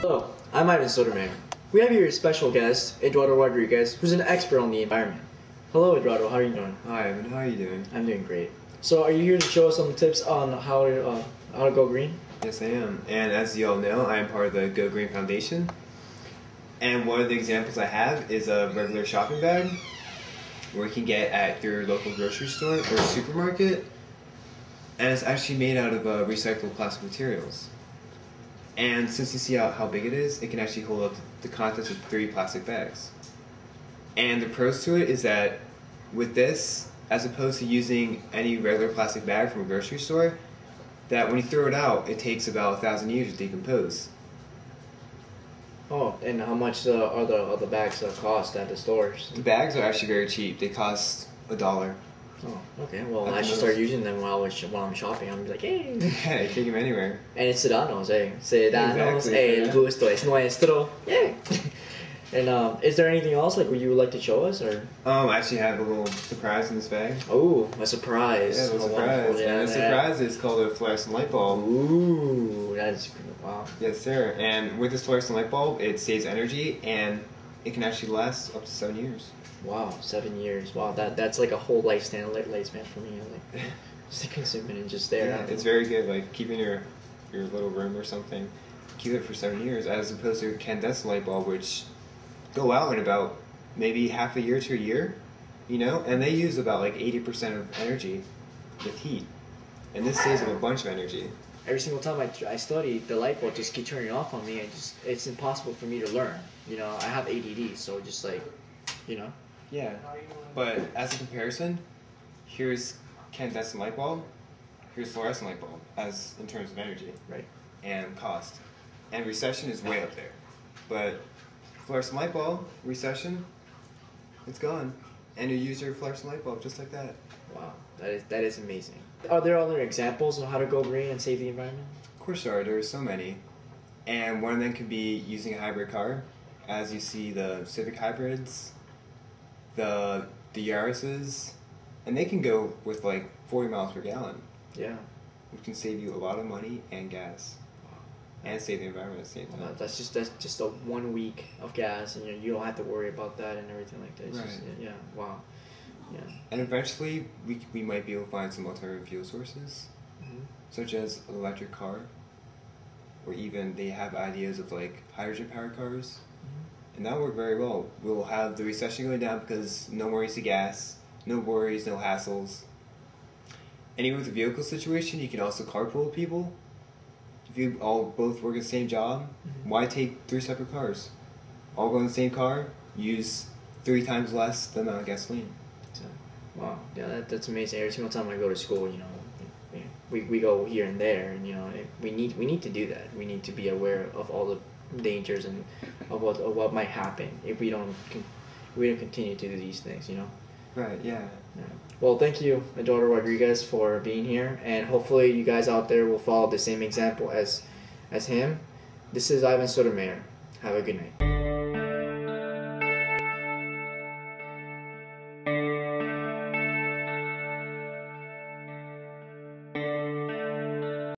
Hello, I'm Ivan Sotomayor. We have here a special guest, Eduardo Rodriguez, who's an expert on the environment. Hello, Eduardo. How are you doing? Hi, Ivan. How are you doing? I'm doing great. So, are you here to show us some tips on how to go green? Yes, I am. And as you all know, I am part of the Go Green Foundation. And one of the examples I have is a regular shopping bag, where you can get at your local grocery store or supermarket. And it's actually made out of recycled plastic materials. And since you see how big it is, it can actually hold up the contents of 3 plastic bags. And the pros to it is that with this, as opposed to using any regular plastic bag from a grocery store, that when you throw it out, it takes about 1,000 years to decompose. Oh, and how much are the bags cost at the stores? The bags are actually very cheap. They cost $1. Oh, okay. Well, I should start using them while I'm shopping. I'm like, hey. Yeah, you take them anywhere. And it's Ciudadanos, eh? Ciudadanos, Exactly, el gusto es nuestro. Yeah. And is there anything else like you would like to show us, or? I actually have a little surprise in this bag. Oh, a surprise! Yeah, a little surprise. Yeah, and the surprise is called a fluorescent light bulb. Ooh, that's wow. Yes, sir. And with this fluorescent light bulb, it saves energy, and it can actually last up to 7 years. Wow, 7 years. Wow, that's like a whole lifespan for me. Like, just consuming it just there. Yeah, it's very good. Like keeping your little room or something, keep it for 7 years, as opposed to a incandescent light bulb, which go out in about maybe half a year to a year, you know, and they use about like 80% of energy with heat, and this saves them a bunch of energy. Every single time I study, the light bulb just keep turning off on me, and it's impossible for me to learn. You know, I have ADD, so just like, you know. Yeah, but as a comparison, here's incandescent light bulb, here's fluorescent light bulb, as in terms of energy, Right, and cost, and recession is way up there, but fluorescent light bulb, recession, it's gone. And you use your fluorescent light bulb just like that. wow, that is amazing. Are there other examples of how to go green and save the environment? Of course there are. There are so many. And one of them could be using a hybrid car. As you see the Civic hybrids, the Yaris's, and they can go with like 40 miles per gallon. Yeah. Which can save you a lot of money and gas. And save the environment at the same time. Well, that's just a 1 week of gas, and you don't have to worry about that and everything like that. It's Right. just, yeah. Wow. Yeah. And eventually, we might be able to find some alternative fuel sources, such as an electric car, or even they have ideas of like hydrogen-powered cars, and that will work very well. We'll have the recession going down because no worries to gas, no worries, no hassles. And even with the vehicle situation, you can also carpool with people. If you all both work at the same job, why take 3 separate cars? All go in the same car, use 3 times less the amount of gasoline. So, wow, yeah, that's amazing. Every single time I go to school, you know, we go here and there, and you know, we need to do that. We need to be aware of all the dangers and of what might happen if we don't continue to do these things. You know. Right. Yeah. Yeah. Well, thank you, Eduardo Rodriguez, for being here, and hopefully you guys out there will follow the same example as him. This is Ivan Sotomayor. Have a good night.